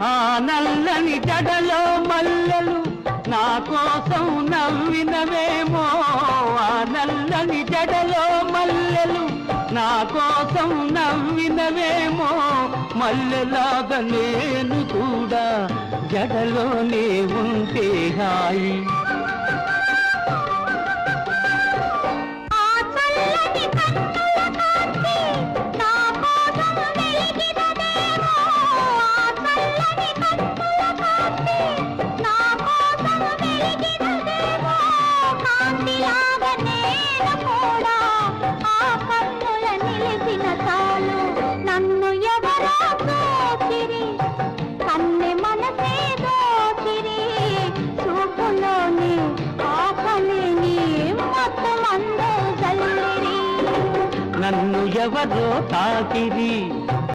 ఆ నల్లని జడలో మల్లెలు నా కోసం నవ్వినవేమో, ఆ నల్లని జడలో మల్లెలు నా కోసం నవ్వినవేమో, మల్లెలాగా నేను కూడా జడలోనే ఉంటే హాయి. నన్ను ఎవరో తాకిరి